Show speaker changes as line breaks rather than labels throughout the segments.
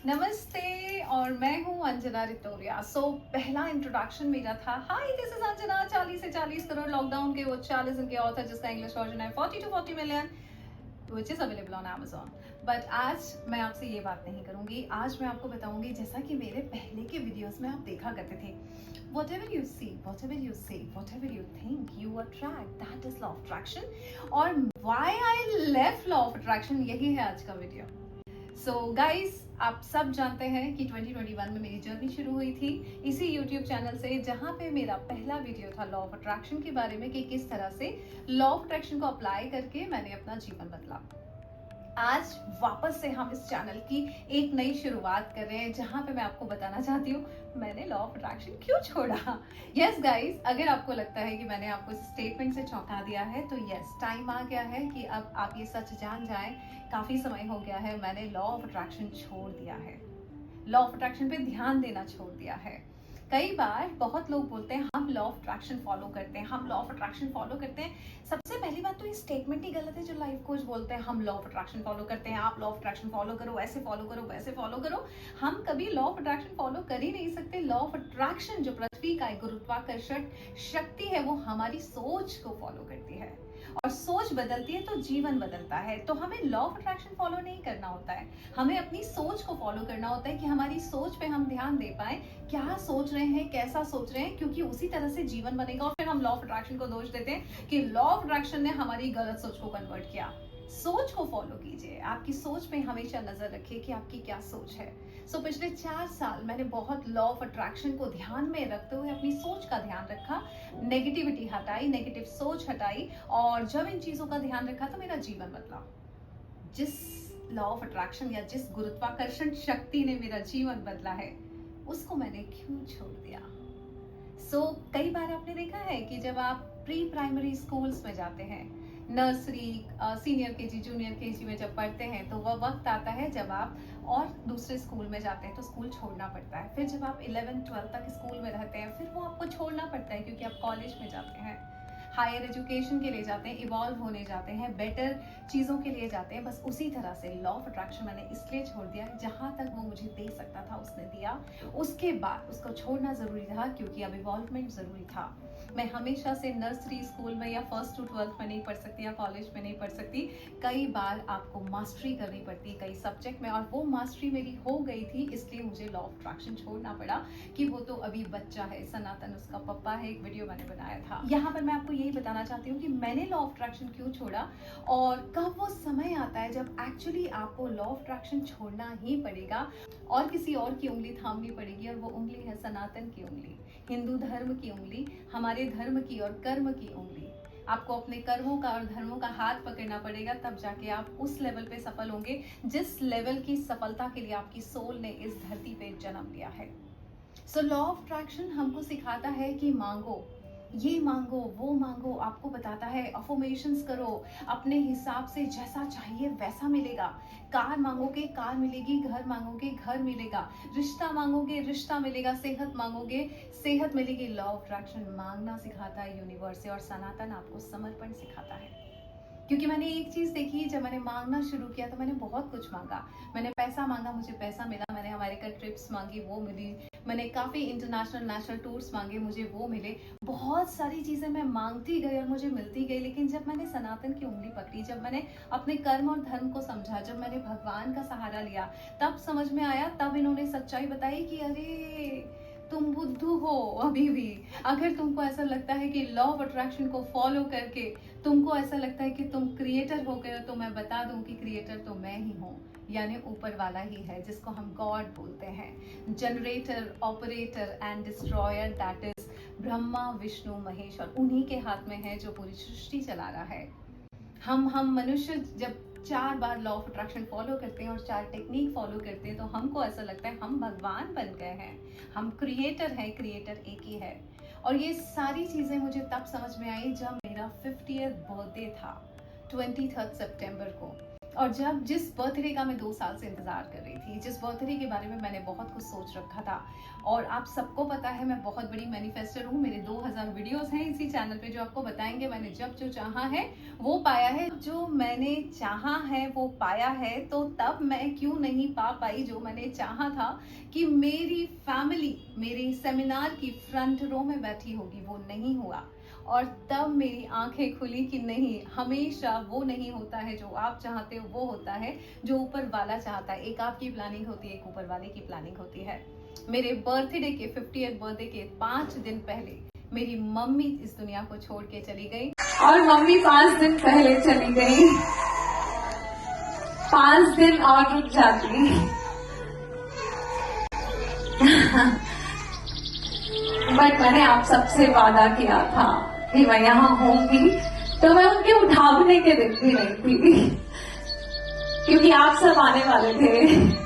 नमस्ते और मैं हूँ अंजना रितोरिया। पहला इंट्रोडक्शन मेरा था, हाय दिस इज अंजना। 40 से 40 करोड़ लॉकडाउन के वो 40 इनके ऑथर, जिसका इंग्लिश वर्जन है 40 to 40 million, which is available on Amazon। But आज मैं आपसे ये बात नहीं करूंगी। आज मैं आपको बताऊंगी, जैसा कि मेरे पहले के वीडियोस में आप देखा करते थे, whatever you see, whatever you say, whatever you think, you attract, that is law of attraction। और why I left law of attraction, यही है आज का वीडियो। सो गाइज, आप सब जानते हैं कि 2021 में मेरी जर्नी शुरू हुई थी इसी यूट्यूब चैनल से, जहां पे मेरा पहला वीडियो था लॉ ऑफ अट्रैक्शन के बारे में कि किस तरह से लॉ ऑफ अट्रैक्शन को अप्लाई करके मैंने अपना जीवन बदला। आज वापस से हम इस चैनल की एक नई शुरुआत कर रहे हैं, जहां पे मैं आपको बताना चाहती हूँ मैंने लॉ ऑफ अट्रैक्शन क्यों छोड़ा। यस गाइस, अगर आपको लगता है कि मैंने आपको इस स्टेटमेंट से चौंका दिया है तो यस, टाइम आ गया है कि अब आप ये सच जान जाएं। काफी समय हो गया है, मैंने लॉ ऑफ अट्रैक्शन छोड़ दिया है, लॉ ऑफ अट्रैक्शन पे ध्यान देना छोड़ दिया है। कई बार बहुत लोग बोलते हैं हम लॉ ऑफ अट्रैक्शन फॉलो करते हैं, हम लॉ ऑफ अट्रैक्शन फॉलो करते हैं। सबसे पहली बात तो ये स्टेटमेंट ही गलत है जो लाइफ कोच बोलते हैं हम लॉ ऑफ अट्रैक्शन फॉलो करते हैं, आप लॉ ऑफ अट्रैक्शन फॉलो करो, ऐसे फॉलो करो, वैसे फॉलो करो। हम कभी लॉ ऑफ अट्रैक्शन फॉलो कर ही नहीं सकते। लॉ ऑफ अट्रैक्शन जो पृथ्वी का गुरुत्वाकर्षण शक्ति है, वो हमारी सोच को फॉलो करती है, और सोच बदलती है तो जीवन बदलता है। तो हमें लॉ ऑफ अट्रैक्शन फॉलो नहीं करना होता है, हमें अपनी सोच को फॉलो करना होता है कि हमारी सोच पे हम ध्यान दे पाए, क्या सोच रहे हैं, कैसा सोच रहे हैं, क्योंकि उसी तरह से जीवन बनेगा। और फिर हम लॉ ऑफ अट्रैक्शन को दोष देते हैं कि लॉ ऑफ अट्रैक्शन ने हमारी गलत सोच को कन्वर्ट किया। सोच को फॉलो कीजिए, आपकी सोच पे हमेशा नजर रखिए कि आपकी क्या सोच है। पिछले 4 साल मैंने बहुत लॉ ऑफ अट्रैक्शन को ध्यान में रखते हुए अपनी सोच का ध्यान रखा, नेगेटिविटी हटाई, नेगेटिव सोच हटाई, और जब इन चीजों का ध्यान रखा तो मेरा जीवन बदला। जिस लॉ ऑफ अट्रैक्शन या जिस गुरुत्वाकर्षण शक्ति ने मेरा जीवन बदला है, उसको मैंने क्यों छोड़ दिया। कई बार आपने देखा है कि जब आप प्री प्राइमरी स्कूल्स में जाते हैं, nursery, senior KG, junior KG में जब पढ़ते हैं, तो वह वक्त आता है जब आप और दूसरे स्कूल में जाते हैं तो स्कूल छोड़ना पड़ता है। फिर जब आप 11-12 तक स्कूल में रहते हैं, फिर वो आपको छोड़ना पड़ता है क्योंकि आप कॉलेज में जाते हैं, हायर एजुकेशन के लिए जाते हैं, इवॉल्व होने जाते हैं, बेटर चीज़ों के लिए जाते हैं। बस उसी तरह से लॉ ऑफ अट्रैक्शन मैंने इसलिए छोड़ दिया, जहां तक वो मुझे दे सकता था उसने दिया, उसके बाद उसको छोड़ना जरूरी था क्योंकि अब इवॉल्वमेंट जरूरी था। मैं हमेशा से नर्सरी स्कूल में या 1st to 12th में नहीं पढ़ सकती या कॉलेज में नहीं पढ़ सकती। कई बार आपको मास्टरी करनी पड़ती है कई सब्जेक्ट में, और वो मास्टरी मेरी हो गई थी, इसलिए मुझे लॉ ऑफ अट्रैक्शन छोड़ना पड़ा कि वो तो अभी बच्चा है, सनातन उसका पापा है, एक वीडियो मैंने बनाया था। यहाँ पर मैं आपको यही बताना चाहती हूँ कि मैंने लॉ ऑफ अट्रैक्शन क्यों छोड़ा, और कब वो समय आता है जब एक्चुअली आपको लॉ ऑफ अट्रैक्शन छोड़ना ही पड़ेगा और किसी और की उंगली थामनी पड़ेगी, और वो उंगली है सनातन की उंगली, हिंदू धर्म की उंगली, हमारे धर्म की और कर्म की उंगली। आपको अपने कर्मों का और धर्मों का हाथ पकड़ना पड़ेगा, तब जाके आप उस लेवल पे सफल होंगे जिस लेवल की सफलता के लिए आपकी सोल ने इस धरती पे जन्म लिया है। लॉ ऑफ अट्रैक्शन हमको सिखाता है कि मांगो, ये मांगो, वो मांगो, आपको बताता है अफर्मेशंस करो, अपने हिसाब से जैसा चाहिए वैसा मिलेगा। कार मांगोगे कार मिलेगी, घर मांगोगे घर मिलेगा, रिश्ता मांगोगे रिश्ता मिलेगा, सेहत मांगोगे सेहत मिलेगी। लॉ ऑफ अट्रैक्शन मांगना सिखाता है यूनिवर्स से, और सनातन आपको समर्पण सिखाता है। क्योंकि मैंने एक चीज देखी, जब मैंने मांगना शुरू किया तो मैंने बहुत कुछ मांगा। मैंने पैसा मांगा, मुझे पैसा मिला। मैंने अमेरिका ट्रिप्स मांगी, वो मिली। मैंने काफी इंटरनेशनल नेशनल टूर्स मांगे, मुझे वो मिले। बहुत सारी चीजें मैं मांगती गई और मुझे मिलती गई। लेकिन जब मैंने सनातन की उंगली पकड़ी, जब मैंने अपने कर्म और धर्म को समझा, जब मैंने भगवान का सहारा लिया, तब समझ में आया, तब इन्होंने सच्चाई बताई कि अरे तुम बुद्धू हो अभी भी। अगर तुमको ऐसा लगता है कि लॉ ऑफ अट्रैक्शन को फॉलो करके तुमको ऐसा लगता है कि तुम क्रिएटर हो गए हो, तो मैं बता दूं कि क्रिएटर तो मैं ही हूँ, यानी ऊपर वाला ही है, जिसको हम गॉड बोलते हैं। Generator, operator and destroyer, that is Brahma, Vishnu, Mahesh, और उन्हीं के हाथ में है जो पूरी सृष्टि चला रहा है। हम मनुष्य जब 4 बार लॉ ऑफ अट्रैक्शन फॉलो करते हैं और 4 टेक्निक फॉलो करते हैं, तो हमको ऐसा लगता है हम भगवान बन गए हैं, हम क्रिएटर हैं, क्रिएटर एक ही है। और ये सारी चीजें मुझे तब समझ में आई जब मेरा 50th बर्थडे था, 23 सितंबर को। और जब जिस बर्थडे का मैं 2 साल से इंतज़ार कर रही थी, जिस बर्थडे के बारे में मैंने बहुत कुछ सोच रखा था, और आप सबको पता है मैं बहुत बड़ी मैनिफेस्टर हूँ। मेरे 2000 वीडियोस हैं इसी चैनल पे जो आपको बताएंगे मैंने जब जो चाहा है वो पाया है, जो मैंने चाहा है वो पाया है। तो तब मैं क्यों नहीं पा पाई जो मैंने चाहा था कि मेरी फैमिली मेरे सेमिनार की फ्रंट रो में बैठी होगी, वो नहीं हुआ। और तब मेरी आंखें खुली कि नहीं, हमेशा वो नहीं होता है जो आप चाहते हो, वो होता है जो ऊपर वाला चाहता है। एक आपकी प्लानिंग होती है, एक ऊपर वाले की प्लानिंग होती है। मेरे बर्थडे के 50th बर्थडे के 5 दिन पहले मेरी मम्मी इस दुनिया को छोड़ के चली गई, और मम्मी 5 दिन पहले चली गई। 5 दिन और रुक जाती बट मैंने आप सबसे वादा किया था कि मैं यहाँ होंगी, तो मैं उनके उठाने के दिन भी नहीं थी, क्योंकि आप सब आने वाले थे।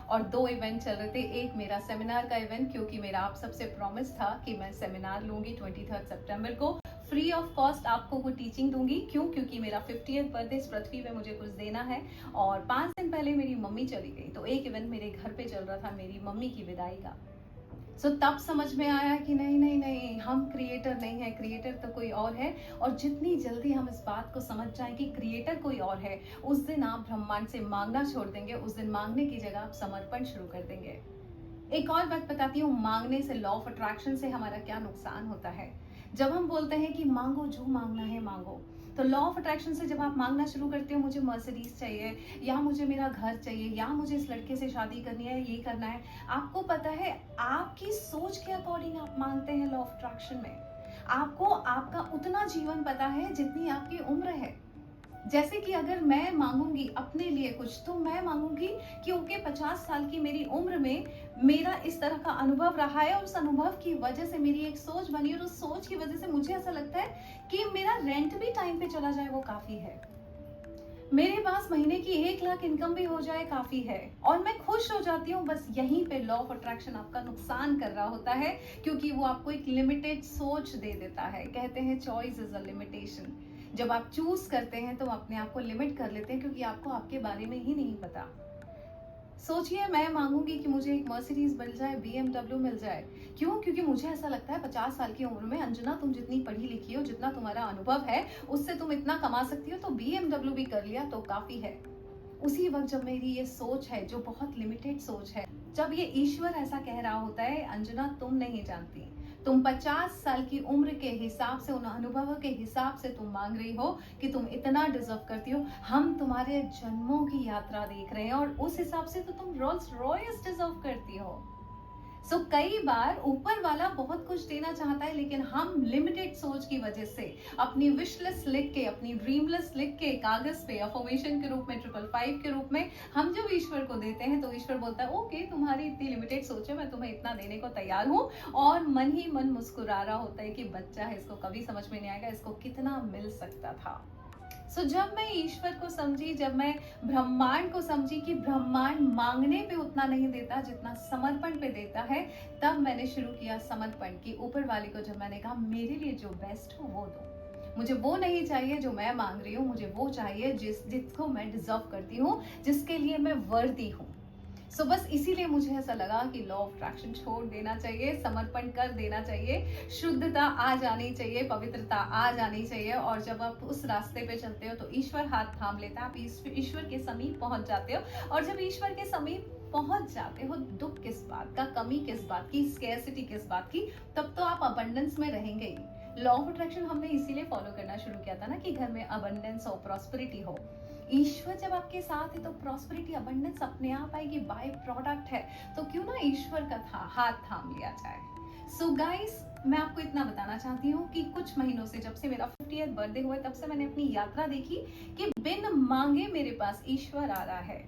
और 2 इवेंट चल रहे थे, एक मेरा सेमिनार का इवेंट, क्योंकि मेरा आप सबसे प्रॉमिस था कि मैं सेमिनार लूंगी 23 सितंबर को, फ्री ऑफ कॉस्ट आपको कोई टीचिंग दूंगी। क्यों? क्योंकि मेरा 50th बर्थडे इस पृथ्वी पे मुझे कुछ देना है। और 5 दिन पहले मेरी मम्मी चली गई, तो एक इवेंट मेरे घर पे चल रहा था मेरी मम्मी की विदाई का। तब समझ में आया कि नहीं नहीं नहीं, हम क्रिएटर नहीं है, क्रिएटर तो कोई और है। और जितनी जल्दी हम इस बात को समझ जाएं कि क्रिएटर कोई और है, उस दिन आप ब्रह्मांड से मांगना छोड़ देंगे। उस दिन मांगने की जगह आप समर्पण शुरू कर देंगे। एक और बात बताती हूँ, मांगने से, लॉ ऑफ अट्रैक्शन से हमारा क्या नुकसान होता है। जब हम बोलते हैं कि मांगो, जो मांगना है मांगो, तो लॉ ऑफ अट्रैक्शन से जब आप मांगना शुरू करते हो, मुझे मर्सिडीज चाहिए, या मुझे मेरा घर चाहिए, या मुझे इस लड़के से शादी करनी है, ये करना है, आपको पता है आपकी सोच के अकॉर्डिंग आप मांगते हैं। लॉ ऑफ अट्रैक्शन में आपको आपका उतना जीवन पता है जितनी आपकी उम्र है। जैसे कि अगर मैं मांगूंगी अपने लिए कुछ, तो मैं मांगूंगी कि ओके 50 साल की मेरी उम्र में मेरा इस तरह का अनुभव रहा है, और उस अनुभव की वजह से मेरी एक सोच बनी, और उस सोच की वजह से मुझे ऐसा लगता है कि मेरा रेंट भी टाइम पे चला जाए वो काफी है, मेरे पास महीने की 1 लाख इनकम भी हो जाए काफी है, और मैं खुश हो जाती हूँ। बस यहीं पे लॉ ऑफ अट्रैक्शन आपका नुकसान कर रहा होता है, क्योंकि वो आपको एक लिमिटेड सोच दे देता है। कहते हैं चॉइस इज अ लिमिटेशन। जब आप चूज करते हैं तो अपने आप को लिमिट कर लेते हैं, क्योंकि आपको आपके बारे में ही नहीं पता। सोचिए, मैं मांगूंगी कि मुझे एक मर्सिडीज मिल जाए, BMW मिल जाए। क्यों? क्योंकि मुझे ऐसा लगता है 50 साल की उम्र में, अंजना तुम जितनी पढ़ी लिखी हो, जितना तुम्हारा अनुभव है, उससे तुम इतना कमा सकती हो, तो BMW भी कर लिया तो काफी है। उसी वक्त जब मेरी ये सोच है, जो बहुत लिमिटेड सोच है, जब ये ईश्वर ऐसा कह रहा होता है, अंजना तुम नहीं जानती, तुम 50 साल की उम्र के हिसाब से, उन अनुभवों के हिसाब से तुम मांग रही हो कि तुम इतना डिजर्व करती हो। हम तुम्हारे जन्मों की यात्रा देख रहे हैं, और उस हिसाब से तो तुम रोल्स रॉयस डिजर्व करती हो। कई बार ऊपर वाला बहुत कुछ देना चाहता है, लेकिन हम लिमिटेड सोच की वजह से अपनी विश लिस्ट लिख के, अपनी ड्रीम लिस्ट लिख के कागज पे अफर्मेशन के रूप में, 555 के रूप में हम जब ईश्वर को देते हैं, तो ईश्वर बोलता है ओके, तुम्हारी इतनी लिमिटेड सोच है, मैं तुम्हें इतना देने को तैयार हूँ। और मन ही मन मुस्कुरा रहा होता है कि बच्चा है, इसको कभी समझ में नहीं आएगा इसको कितना मिल सकता था। जब मैं ईश्वर को समझी, जब मैं ब्रह्मांड को समझी कि ब्रह्मांड मांगने पे उतना नहीं देता जितना समर्पण पे देता है, तब मैंने शुरू किया समर्पण की। ऊपर वाले को जब मैंने कहा मेरे लिए जो बेस्ट हो वो दो, मुझे वो नहीं चाहिए जो मैं मांग रही हूँ, मुझे वो चाहिए जिसको मैं डिजर्व करती हूँ, जिसके लिए मैं वर्दी हूँ। बस इसीलिए मुझे ऐसा लगा कि लॉ ऑफ अट्रैक्शन छोड़ देना चाहिए, समर्पण कर देना चाहिए, शुद्धता आ जानी चाहिए, पवित्रता आ जानी चाहिए। और जब आप उस रास्ते पे चलते हो तो ईश्वर हाथ थाम लेता है, आप ईश्वर के समीप पहुंच जाते हो। और जब ईश्वर के समीप पहुंच जाते हो, दुख किस बात का, कमी किस बात की, स्कैर्सिटी किस बात की, तब तो आप अबंडेंस में रहेंगे ही। लॉ ऑफ अट्रैक्शन हमने इसीलिए फॉलो करना शुरू किया था ना, कि घर में अबंडेंस हो, प्रॉस्पेरिटी हो। ईश्वर जब आपके साथ है तो प्रॉस्पेरिटी, अबंडेंस अपने आप आएगी, बाय प्रोडक्ट है। तो क्यों ना ईश्वर का हाथ थाम लिया जाए। गाइस, मैं आपको इतना बताना चाहती हूँ कि कुछ महीनों से, जब से मेरा 50th बर्थडे हुआ, तब से मैंने अपनी यात्रा देखी कि बिन मांगे मेरे पास ईश्वर आ रहा है।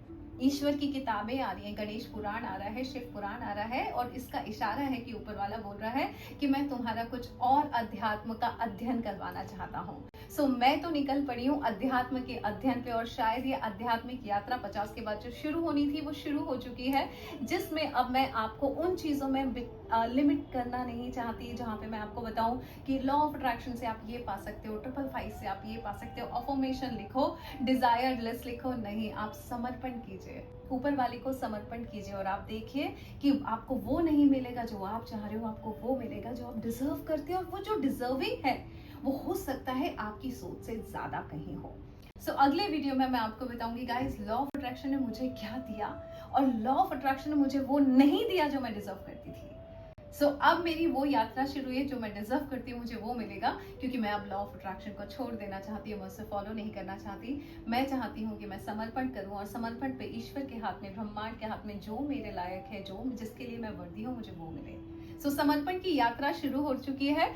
ईश्वर की किताबें आ रही हैं, गणेश पुराण आ रहा है, शिव पुराण आ रहा है, और इसका इशारा है कि ऊपर वाला बोल रहा है कि मैं तुम्हारा कुछ और अध्यात्म का अध्ययन करवाना चाहता हूँ। सो मैं तो निकल पड़ी हूँ अध्यात्म के अध्ययन पे, और शायद ये आध्यात्मिक यात्रा 50 के बाद जो शुरू होनी थी वो शुरू हो चुकी है, जिसमें अब मैं आपको उन चीज़ों में लिमिट करना नहीं चाहती जहाँ पे मैं आपको बताऊं कि लॉ ऑफ अट्रैक्शन से आप ये पा सकते हो, 555 से आप ये पा सकते हो, अफर्मेशन लिखो, डिजायर लिस्ट लिखो। नहीं, आप समर्पण कीजिए, ऊपर वाले को समर्पण कीजिए, और आप देखिए कि आपको वो नहीं मिलेगा जो आप चाह रहे हो, आपको वो मिलेगा जो आप डिजर्व करते हो, और वो जो डिजर्विंग है वो हो सकता है आपकी सोच से ज्यादा कहीं हो। सो अगले वीडियो में मैं आपको बताऊंगी गाइस लॉ ऑफ अट्रैक्शन ने मुझे क्या दिया, और लॉ ऑफ अट्रैक्शन ने मुझे वो नहीं दिया जो मैं डिजर्व करती थी। सो अब मेरी वो यात्रा शुरू है, जो मैं डिजर्व करती हूँ मुझे वो मिलेगा, क्योंकि मैं अब लॉ ऑफ अट्रैक्शन को छोड़ देना चाहती हूँ, मैं उसे फॉलो नहीं करना चाहती। मैं चाहती हूँ कि मैं समर्पण करूँ, और समर्पण पे ईश्वर के हाथ में, ब्रह्मांड के हाथ में जो मेरे लायक है, जो जिसके लिए मैं वर्दी हूँ, मुझे वो मिले। सो समर्पण की यात्रा शुरू हो चुकी है।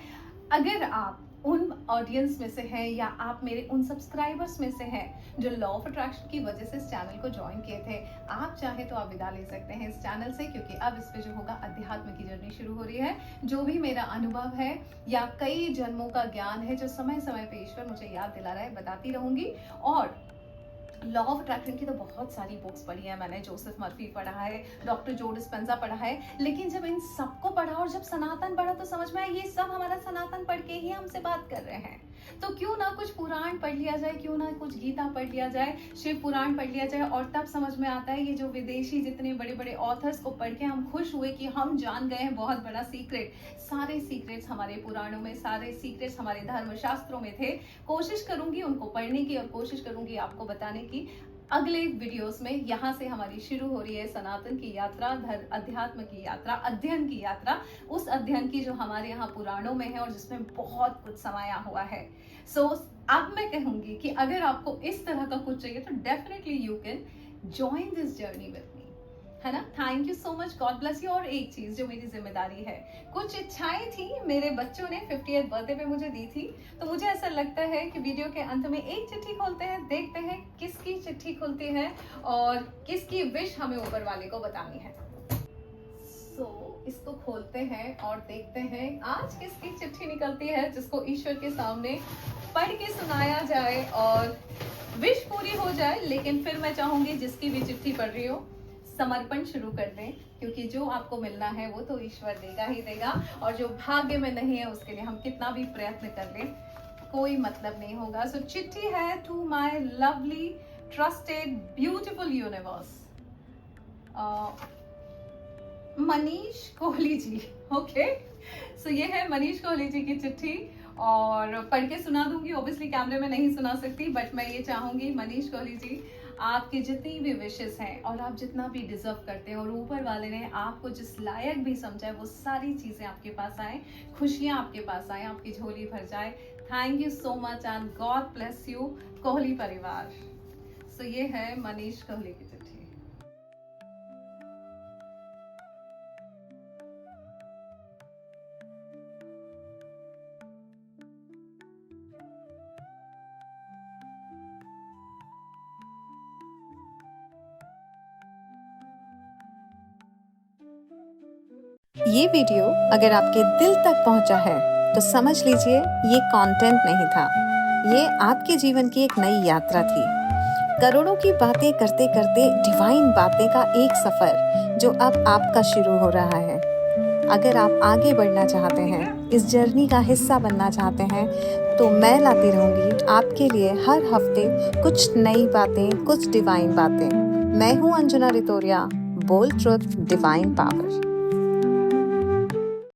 अगर आप उन ऑडियंस में से हैं, या आप मेरे उन सब्सक्राइबर्स में से हैं जो लॉ ऑफ अट्रैक्शन की वजह से इस चैनल को ज्वाइन किए थे, आप चाहे तो आप विदा ले सकते हैं इस चैनल से, क्योंकि अब इस पे जो होगा अध्यात्म की जर्नी शुरू हो रही है। जो भी मेरा अनुभव है या कई जन्मों का ज्ञान है जो समय समय पे ईश्वर मुझे याद दिला रहा है, बताती रहूंगी। और लॉ ऑफ अट्रैक्शन की तो बहुत सारी बुक्स पढ़ी है मैंने, जोसेफ मर्फी पढ़ा है, डॉक्टर जो डिस्पेंजा पढ़ा है, लेकिन जब इन सबको पढ़ा और जब सनातन पढ़ा तो समझ में आया ये सब हमारा सनातन पढ़ के ही हमसे बात कर रहे हैं। तो क्यों ना कुछ पुराण पढ़ लिया जाए, क्यों ना कुछ गीता पढ़ लिया जाए, शिव पुराण पढ़ लिया जाए, और तब समझ में आता है ये जो विदेशी जितने बड़े बड़े ऑथर्स को पढ़ के हम खुश हुए कि हम जान गए हैं बहुत बड़ा सीक्रेट। सारे सीक्रेट्स हमारे पुराणों में, सारे सीक्रेट्स हमारे धर्म शास्त्रों में थे। कोशिश करूंगी उनको पढ़ने की, और कोशिश करूंगी आपको बताने की अगले वीडियोस में। यहाँ से हमारी शुरू हो रही है सनातन की यात्रा, अध्यात्म की यात्रा, अध्ययन की यात्रा, उस अध्ययन की जो हमारे यहाँ पुराणों में है और जिसमें बहुत कुछ समाया हुआ है। सो अब मैं कहूंगी कि अगर आपको इस तरह का कुछ चाहिए तो definitely you can join this journey with me, है ना। Thank you so much, God bless you. और एक चीज जो मेरी जिम्मेदारी है, कुछ इच्छाएं थी मेरे बच्चों ने 50th बर्थडे पे मुझे दी थी, तो मुझे ऐसा लगता है कि वीडियो के अंत में एक चिट्ठी खोलते हैं, देखते हैं किसकी चिट्ठी खुलती है और किसकी विश हमें ऊपर वाले को बतानी है। सो इसको खोलते हैं और देखते हैं आज किसकी चिट्ठी निकलती है, जिसको ईश्वर के सामने पढ़ के सुनाया जाए और विश पूरी हो जाए। लेकिन फिर मैं चाहूंगी जिसकी भी चिट्ठी पढ़ रही हो, समर्पण शुरू कर दें, क्योंकि जो आपको मिलना है वो तो ईश्वर देगा ही देगा, और जो भाग्य में नहीं है उसके लिए हम कितना भी प्रयत्न कर लें कोई मतलब नहीं होगा। सो चिट्ठी है to my lovely trusted beautiful universe, Manish Kohli ji. Okay, so ये है मनीष कोहली जी की चिट्ठी, और पढ़ के सुना दूंगी, ऑब्वियसली कैमरे में नहीं सुना सकती, बट मैं ये चाहूंगी मनीष कोहली जी, आपकी जितनी भी विशेस हैं और आप जितना भी डिजर्व करते हैं और ऊपर वाले ने आपको जिस लायक भी समझा है, वो सारी चीजें आपके पास आए, खुशियां आपके पास आए, आपकी झोली भर जाए। Thank you so much and God bless you Kohli परिवार। सो ये है मनीष कोहली की चिट्ठी।
ये वीडियो अगर आपके दिल तक पहुंचा है तो समझ लीजिए ये कंटेंट नहीं था, ये आपके जीवन की एक नई यात्रा थी। करोड़ों की बातें करते करते डिवाइन बातें का एक सफर जो अब आपका शुरू हो रहा है। अगर आप आगे बढ़ना चाहते हैं, इस जर्नी का हिस्सा बनना चाहते हैं, तो मैं लाती रहूंगी आपके लिए हर हफ्ते कुछ नई बातें, कुछ डिवाइन बातें। मैं हूँ Anjana Ritoria, bold truth divine power.